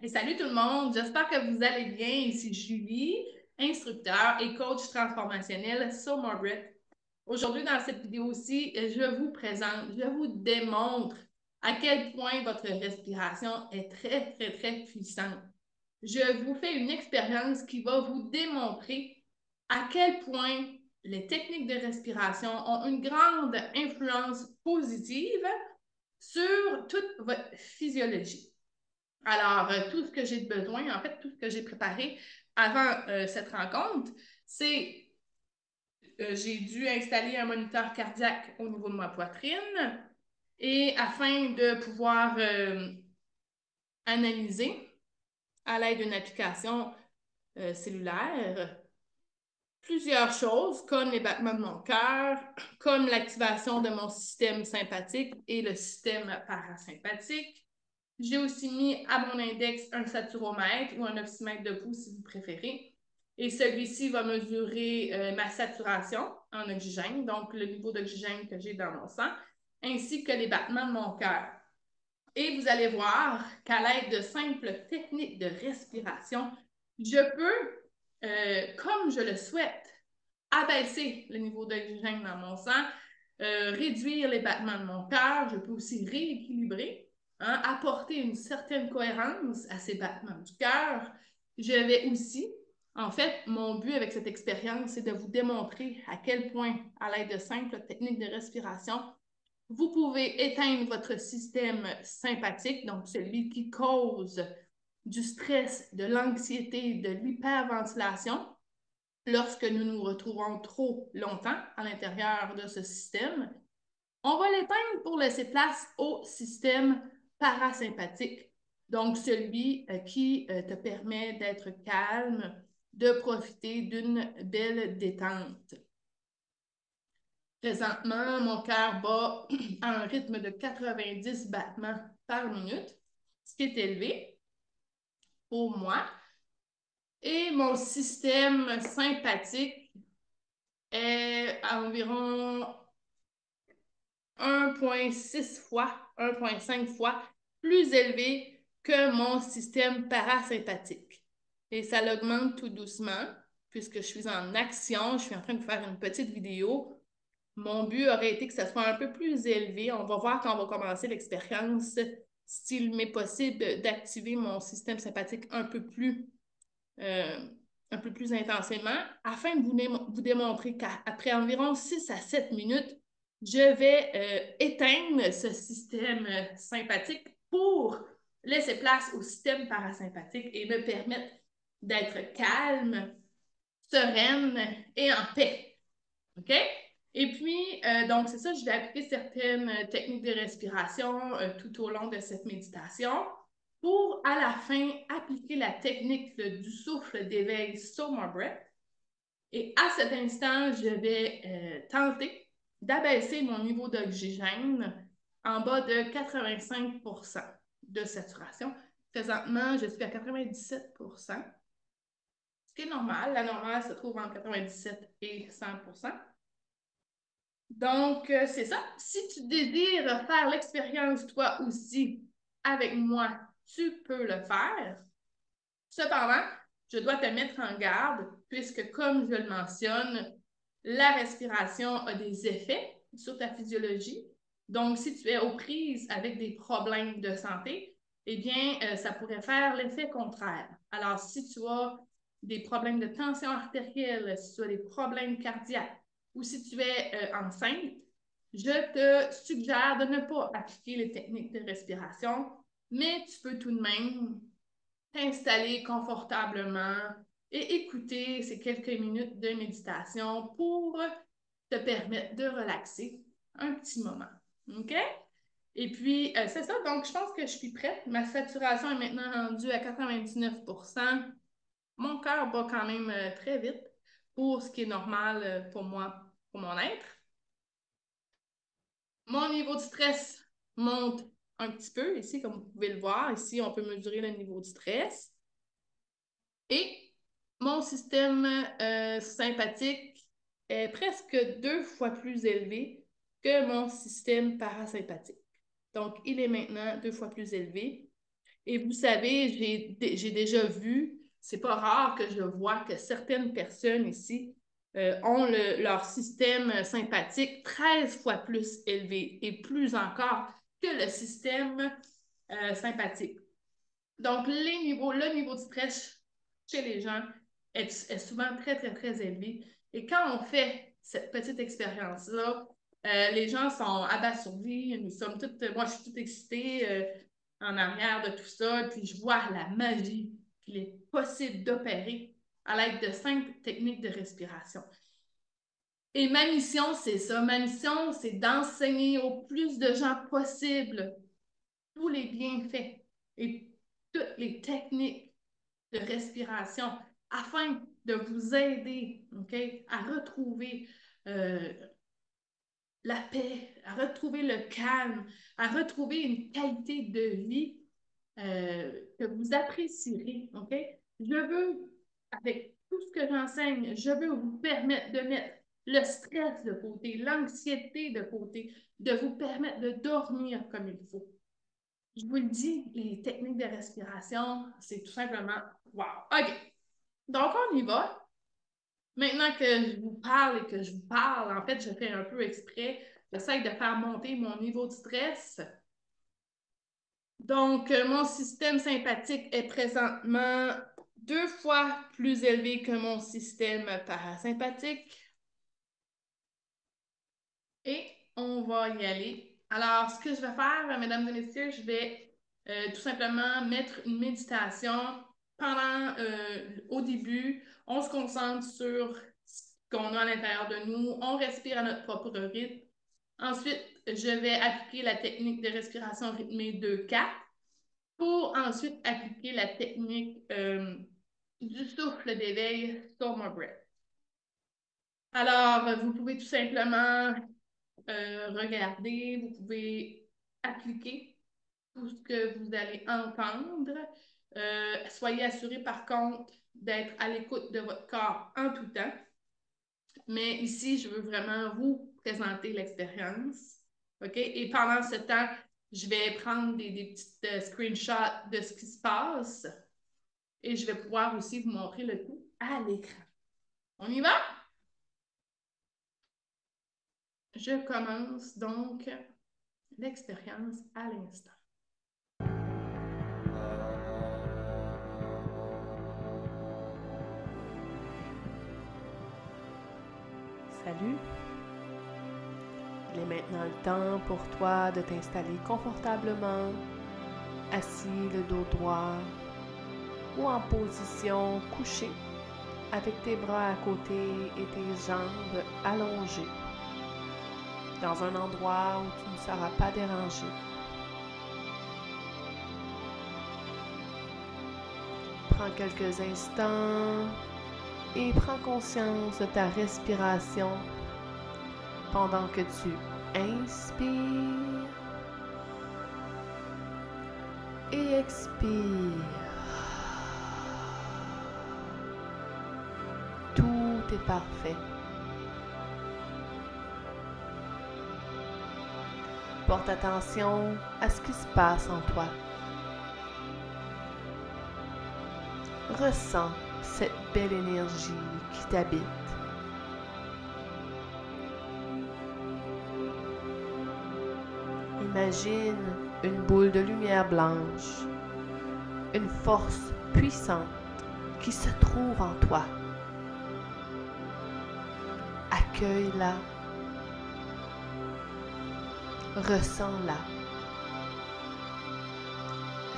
Et salut tout le monde, j'espère que vous allez bien. Ici Julie, instructeur et coach transformationnel Somarbrit. Aujourd'hui, dans cette vidéo-ci, je vous présente, je vous démontre à quel point votre respiration est très puissante. Je vous fais une expérience qui va vous démontrer à quel point les techniques de respiration ont une grande influence positive sur toute votre physiologie. Alors, tout ce que j'ai besoin, en fait, tout ce que j'ai préparé avant cette rencontre, c'est j'ai dû installer un moniteur cardiaque au niveau de ma poitrine et afin de pouvoir analyser à l'aide d'une application cellulaire plusieurs choses comme les battements de mon cœur, comme l'activation de mon système sympathique et le système parasympathique. J'ai aussi mis à mon index un saturomètre ou un oxymètre de pouls si vous préférez. Et celui-ci va mesurer ma saturation en oxygène, donc le niveau d'oxygène que j'ai dans mon sang, ainsi que les battements de mon cœur. Et vous allez voir qu'à l'aide de simples techniques de respiration, je peux, comme je le souhaite, abaisser le niveau d'oxygène dans mon sang, réduire les battements de mon cœur. Je peux aussi rééquilibrer, apporter une certaine cohérence à ces battements du cœur. Je vais aussi, en fait, mon but avec cette expérience, c'est de vous démontrer à quel point, à l'aide de simples techniques de respiration, vous pouvez éteindre votre système sympathique, donc celui qui cause du stress, de l'anxiété, de l'hyperventilation, lorsque nous nous retrouvons trop longtemps à l'intérieur de ce système. On va l'éteindre pour laisser place au système parasympathique, donc celui qui te permet d'être calme, de profiter d'une belle détente. Présentement, mon cœur bat à un rythme de 90 battements par minute, ce qui est élevé pour moi. Et mon système sympathique est à environ 1,6 fois, 1,5 fois plus élevé que mon système parasympathique. Et ça l'augmente tout doucement, puisque je suis en action, je suis en train de faire une petite vidéo. Mon but aurait été que ça soit un peu plus élevé. On va voir quand on va commencer l'expérience s'il m'est possible d'activer mon système sympathique euh, un peu plus intensément afin de vous démontrer qu'après environ 6 à 7 minutes, je vais éteindre ce système sympathique pour laisser place au système parasympathique et me permettre d'être calme, sereine et en paix. OK? Et puis, donc, c'est ça, je vais appliquer certaines techniques de respiration tout au long de cette méditation pour, à la fin, appliquer la technique du souffle d'éveil Somarbrit. Et à cet instant, je vais tenter d'abaisser mon niveau d'oxygène en bas de 85% de saturation. Présentement, je suis à 97%, ce qui est normal. La normale se trouve entre 97 et 100%. Donc, c'est ça. Si tu désires faire l'expérience toi aussi avec moi, tu peux le faire. Cependant, je dois te mettre en garde puisque, comme je le mentionne, la respiration a des effets sur ta physiologie. Donc, si tu es aux prises avec des problèmes de santé, eh bien, ça pourrait faire l'effet contraire. Alors, si tu as des problèmes de tension artérielle, si tu as des problèmes cardiaques ou si tu es enceinte, je te suggère de ne pas appliquer les techniques de respiration, mais tu peux tout de même t'installer confortablement et écouter ces quelques minutes de méditation pour te permettre de relaxer un petit moment. OK? Et puis, c'est ça. Donc, je pense que je suis prête. Ma saturation est maintenant rendue à 99%. Mon cœur bat quand même très vite pour ce qui est normal pour moi, pour mon être. Mon niveau de stress monte un petit peu ici, comme vous pouvez le voir. Ici, on peut mesurer le niveau de stress. Et mon système sympathique est presque 2 fois plus élevé que mon système parasympathique. Donc, il est maintenant 2 fois plus élevé. Et vous savez, j'ai déjà vu, c'est pas rare que je vois que certaines personnes ici ont leur système sympathique 13 fois plus élevé et plus encore que le système sympathique. Donc, le niveau de stress chez les gens est souvent très, très, très élevé. Et quand on fait cette petite expérience-là, les gens sont abasourdis. Moi, je suis toute excitée en arrière de tout ça. Puis, je vois la magie qu'il est possible d'opérer à l'aide de 5 techniques de respiration. Et ma mission, c'est ça. Ma mission, c'est d'enseigner au plus de gens possible tous les bienfaits et toutes les techniques de respiration afin de vous aider, OK, à retrouver euh, la paix, à retrouver le calme, à retrouver une qualité de vie que vous apprécierez, OK? Je veux, avec tout ce que j'enseigne, je veux vous permettre de mettre le stress de côté, l'anxiété de côté, de vous permettre de dormir comme il faut. Je vous le dis, les techniques de respiration, c'est tout simplement wow. OK. Donc, on y va. Maintenant que je vous parle et que je vous parle, en fait, je fais un peu exprès. J'essaie de faire monter mon niveau de stress. Donc, mon système sympathique est présentement 2 fois plus élevé que mon système parasympathique. Et on va y aller. Alors, ce que je vais faire, mesdames et messieurs, je vais tout simplement mettre une méditation au début. On se concentre sur ce qu'on a à l'intérieur de nous. On respire à notre propre rythme. Ensuite, je vais appliquer la technique de respiration rythmée 2-4 pour ensuite appliquer la technique du souffle d'éveil Storm Breath. Alors, vous pouvez tout simplement regarder, vous pouvez appliquer tout ce que vous allez entendre. Soyez assuré par contre d'être à l'écoute de votre corps en tout temps. Mais ici, je veux vraiment vous présenter l'expérience. OK? Et pendant ce temps, je vais prendre des petites screenshots de ce qui se passe et je vais pouvoir aussi vous montrer le tout à l'écran. On y va? Je commence donc l'expérience à l'instant. Salut! Il est maintenant le temps pour toi de t'installer confortablement, assis le dos droit ou en position couchée avec tes bras à côté et tes jambes allongées dans un endroit où tu ne seras pas dérangé. Prends quelques instants et prends conscience de ta respiration pendant que tu inspires et expires. Tout est parfait. Porte attention à ce qui se passe en toi. Ressens cette belle énergie qui t'habite. Imagine une boule de lumière blanche, une force puissante qui se trouve en toi. Accueille-la, ressens-la.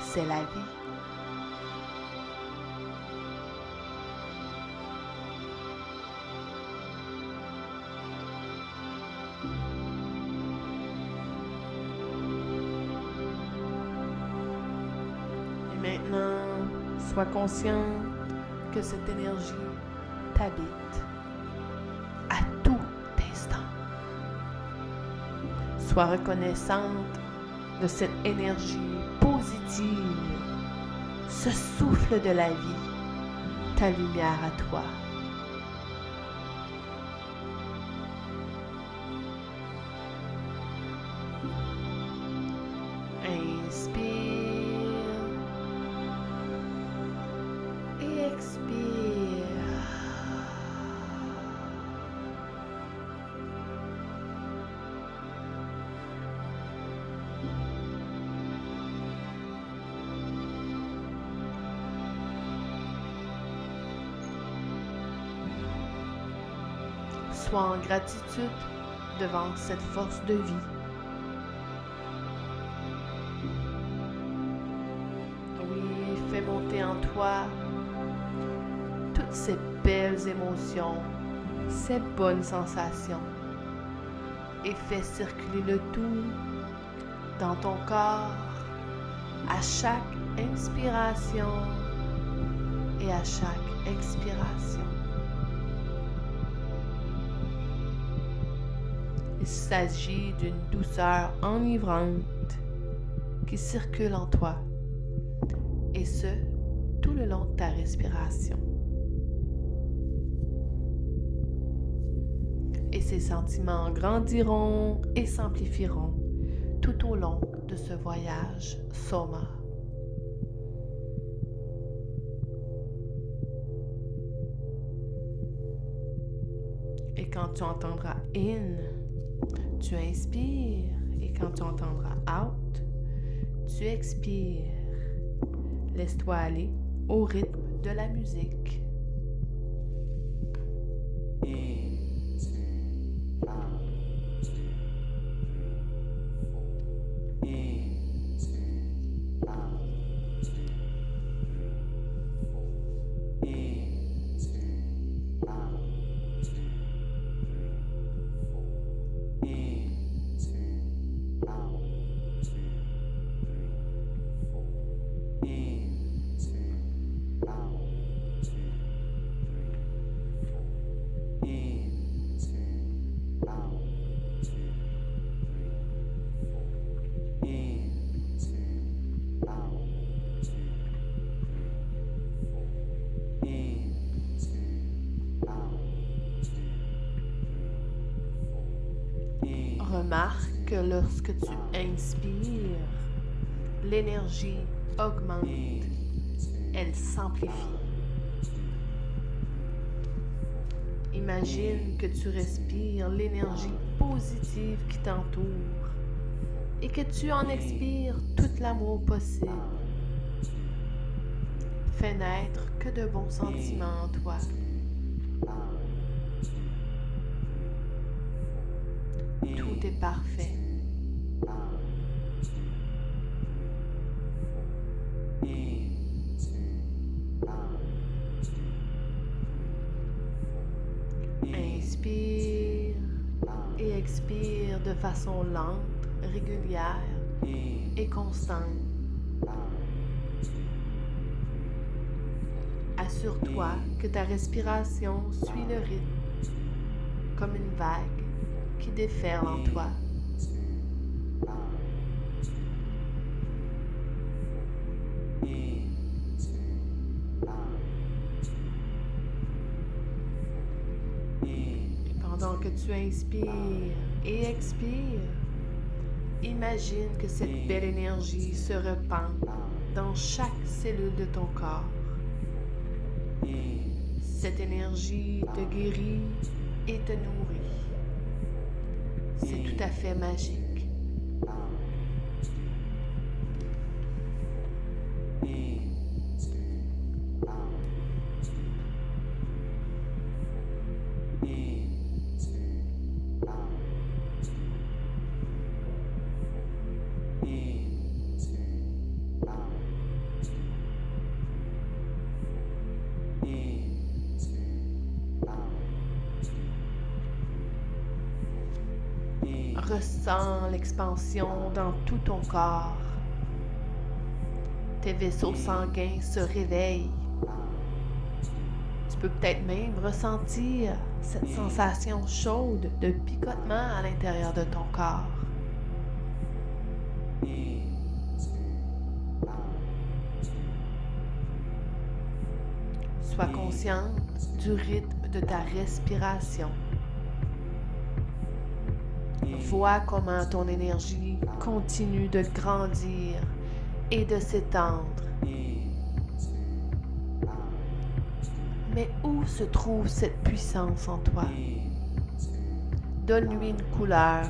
C'est la vie. Maintenant, sois conscient que cette énergie t'habite à tout instant. Sois reconnaissante de cette énergie positive, ce souffle de la vie, ta lumière à toi. Inspire Sois en gratitude devant cette force de vie. Oui, fais monter en toi toutes ces belles émotions, ces bonnes sensations et fais circuler le tout dans ton corps à chaque inspiration et à chaque expiration. Il s'agit d'une douceur enivrante qui circule en toi, et ce, tout le long de ta respiration. Et ces sentiments grandiront et s'amplifieront tout au long de ce voyage Soma. Et quand tu entendras in, tu inspires, et quand tu entendras out, tu expires. Laisse-toi aller au rythme de la musique. Remarque que lorsque tu inspires, l'énergie augmente, elle s'amplifie. Imagine que tu respires l'énergie positive qui t'entoure et que tu en expires tout l'amour possible. Fais naître que de bons sentiments en toi. Tout est parfait. Inspire et expire de façon lente, régulière et constante. Assure-toi que ta respiration suit le rythme, comme une vague qui déferle en toi. Et pendant que tu inspires et expires, imagine que cette belle énergie se répand dans chaque cellule de ton corps. Cette énergie te guérit et te nourrit. C'est tout à fait magique. Ressens l'expansion dans tout ton corps. Tes vaisseaux sanguins se réveillent. Tu peux peut-être même ressentir cette sensation chaude de picotement à l'intérieur de ton corps. Sois consciente du rythme de ta respiration. Vois comment ton énergie continue de grandir et de s'étendre. Mais où se trouve cette puissance en toi? Donne-lui une couleur.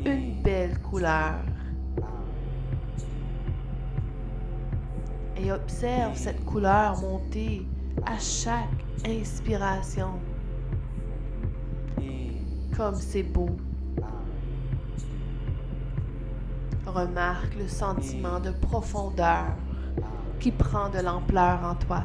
Une belle couleur. Et observe cette couleur monter à chaque inspiration. Comme c'est beau. Remarque le sentiment de profondeur qui prend de l'ampleur en toi.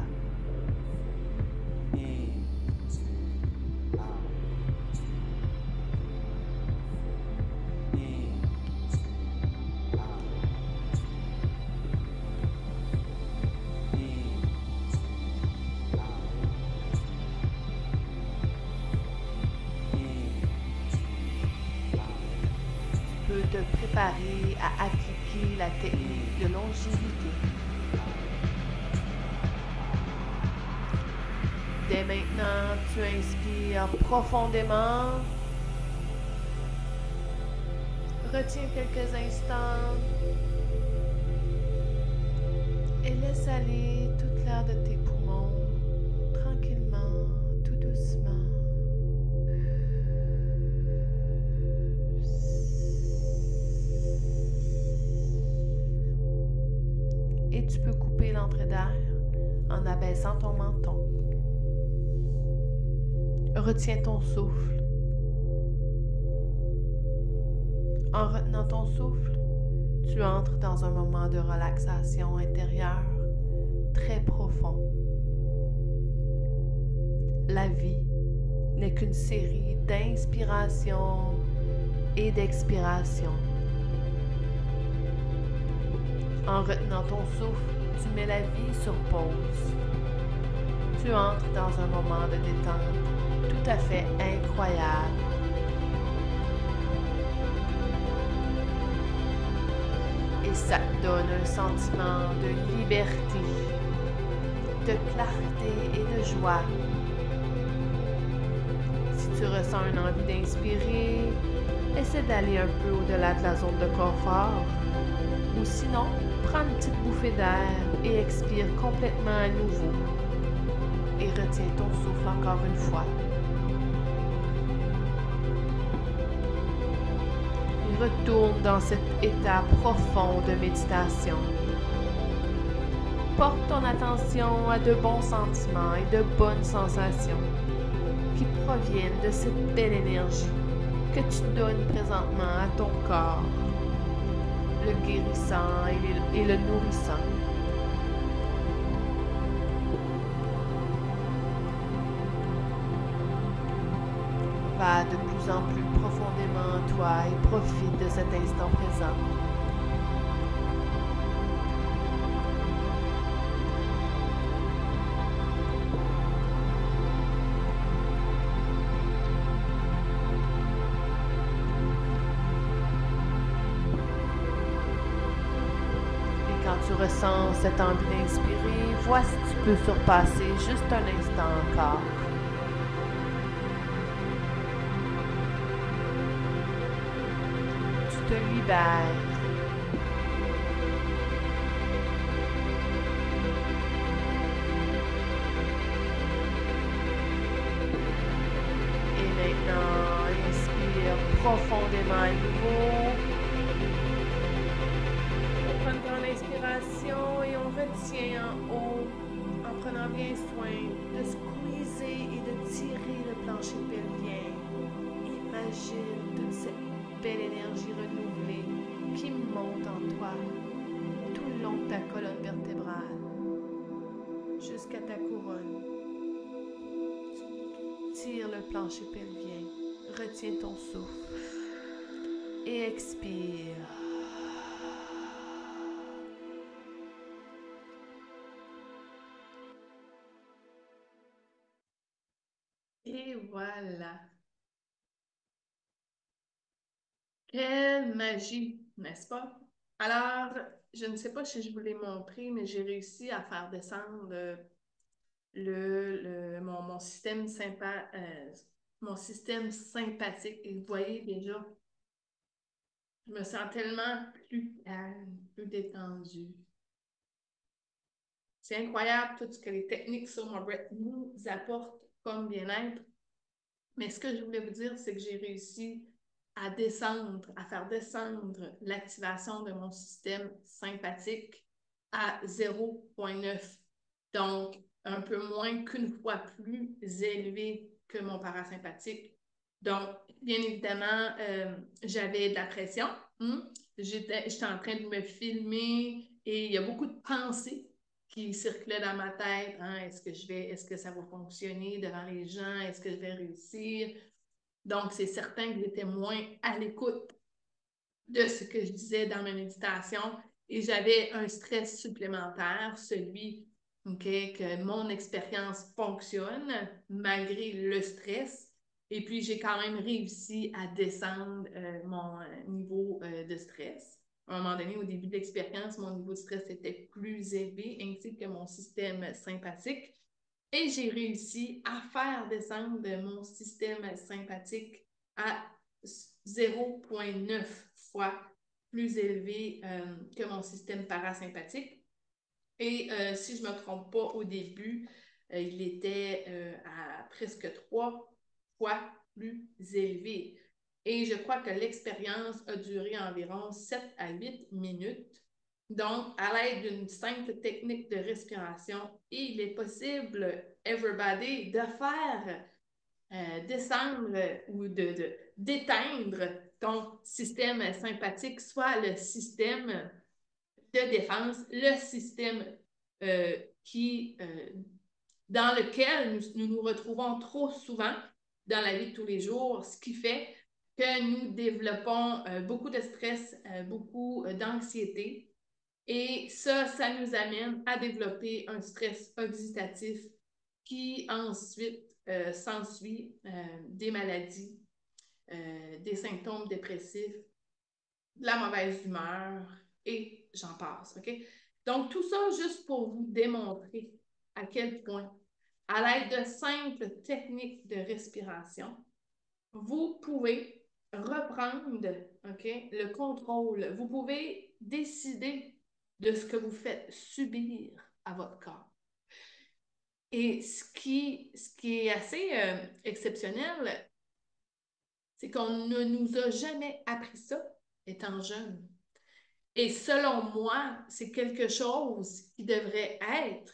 Tu peux te préparer à appliquer la technique de longévité. Dès maintenant, tu inspires profondément. Retiens quelques instants et laisse aller toute l'air de tes poumons tranquillement, tout doucement. Et tu peux couper l'entrée d'air en abaissant ton menton. Retiens ton souffle. En retenant ton souffle, tu entres dans un moment de relaxation intérieure très profond. La vie n'est qu'une série d'inspirations et d'expirations. En retenant ton souffle, tu mets la vie sur pause. Tu entres dans un moment de détente tout à fait incroyable. Et ça te donne un sentiment de liberté, de clarté et de joie. Si tu ressens une envie d'inspirer, essaie d'aller un peu au-delà de la zone de confort. Ou sinon, prends une petite bouffée d'air et expire complètement à nouveau. Et retiens ton souffle encore une fois. Et retourne dans cet état profond de méditation. Porte ton attention à de bons sentiments et de bonnes sensations qui proviennent de cette belle énergie que tu donnes présentement à ton corps, le guérissant et le nourrissant. Va de plus en plus profondément en toi et profite de cet instant présent. Et quand tu ressens cette envie d'inspirer, vois si tu peux surpasser juste un instant encore. Te libère. Et maintenant, inspire profondément à nouveau. On prend une grande inspiration et on retient en haut en prenant bien soin de squeezer et de tirer le plancher pelvien. Imagine toute cette belle énergie renouvelée qui monte en toi tout le long de ta colonne vertébrale jusqu'à ta couronne. Tire le plancher pelvien, retiens ton souffle et expire. Et voilà. Quelle magie, n'est-ce pas? Alors, je ne sais pas si je vous l'ai montré, mais j'ai réussi à faire descendre mon système mon système sympathique. Et vous voyez déjà, je me sens tellement plus calme, plus détendue. C'est incroyable tout ce que les techniques sur mon breath nous apportent comme bien-être. Mais ce que je voulais vous dire, c'est que j'ai réussi à faire descendre l'activation de mon système sympathique à 0,9. Donc, un peu moins qu'une fois plus élevé que mon parasympathique. Donc, bien évidemment, j'avais de la pression. J'étais en train de me filmer et il y a beaucoup de pensées qui circulaient dans ma tête. Est-ce que ça va fonctionner devant les gens? Est-ce que je vais réussir? Donc, c'est certain que j'étais moins à l'écoute de ce que je disais dans ma méditation et j'avais un stress supplémentaire, celui que mon expérience fonctionne malgré le stress. Et puis, j'ai quand même réussi à descendre mon niveau de stress. À un moment donné, au début de l'expérience, mon niveau de stress était plus élevé, ainsi que mon système sympathique. Et j'ai réussi à faire descendre mon système sympathique à 0,9 fois plus élevé que mon système parasympathique. Et si je ne me trompe pas, au début, il était à presque 3 fois plus élevé. Et je crois que l'expérience a duré environ 7 à 8 minutes. Donc, à l'aide d'une simple technique de respiration, il est possible, everybody, de faire descendre ou d'éteindre ton système sympathique, soit le système de défense, le système qui, dans lequel nous retrouvons trop souvent dans la vie de tous les jours, ce qui fait que nous développons beaucoup de stress, beaucoup d'anxiété. Et ça nous amène à développer un stress oxydatif qui ensuite s'ensuit des maladies, des symptômes dépressifs, de la mauvaise humeur et j'en passe. OK? Donc, tout ça juste pour vous démontrer à quel point, à l'aide de simples techniques de respiration, vous pouvez reprendre le contrôle. Vous pouvez décider de ce que vous faites subir à votre corps. Et ce qui est assez exceptionnel, c'est qu'on ne nous a jamais appris ça étant jeune. Et selon moi, c'est quelque chose qui devrait être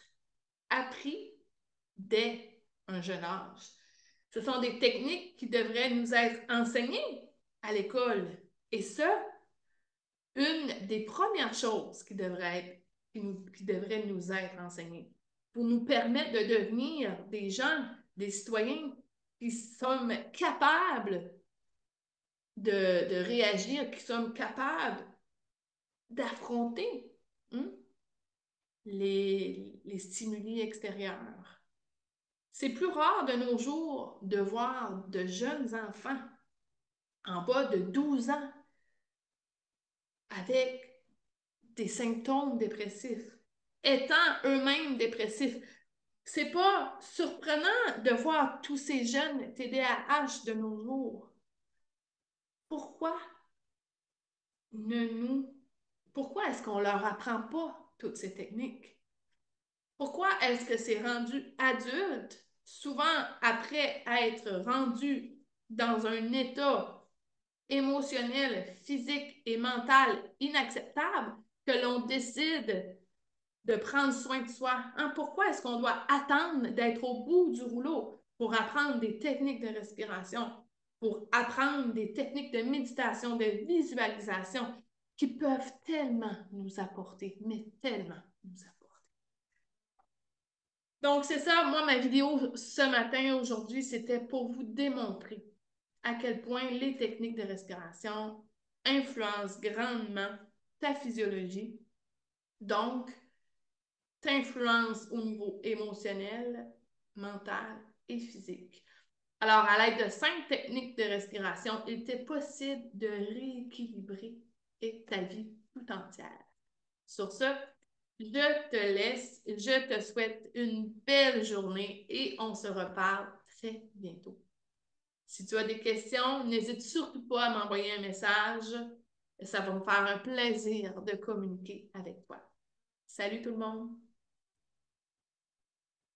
appris dès un jeune âge. Ce sont des techniques qui devraient nous être enseignées à l'école. Et ça, une des premières choses qui devrait nous être enseignées pour nous permettre de devenir des gens, des citoyens qui sommes capables de réagir, qui sommes capables d'affronter les stimuli extérieurs. C'est plus rare de nos jours de voir de jeunes enfants en bas de 12 ans avec des symptômes dépressifs, étant eux-mêmes dépressifs. C'est pas surprenant de voir tous ces jeunes TDAH de nos jours. Pourquoi pourquoi est-ce qu'on leur apprend pas toutes ces techniques? Pourquoi est-ce que c'est rendu adulte, souvent après être rendu dans un état émotionnel, physique et mental inacceptable, que l'on décide de prendre soin de soi? Pourquoi est-ce qu'on doit attendre d'être au bout du rouleau pour apprendre des techniques de respiration, pour apprendre des techniques de méditation, de visualisation qui peuvent tellement nous apporter, mais tellement nous apporter? Donc, c'est ça, moi, ma vidéo ce matin, aujourd'hui, c'était pour vous démontrer à quel point les techniques de respiration influencent grandement ta physiologie, donc t'influencent au niveau émotionnel, mental et physique. Alors, à l'aide de 5 techniques de respiration, il était possible de rééquilibrer ta vie tout entière. Sur ce, je te laisse, je te souhaite une belle journée et on se reparle très bientôt. Si tu as des questions, n'hésite surtout pas à m'envoyer un message. Ça va me faire un plaisir de communiquer avec toi. Salut tout le monde!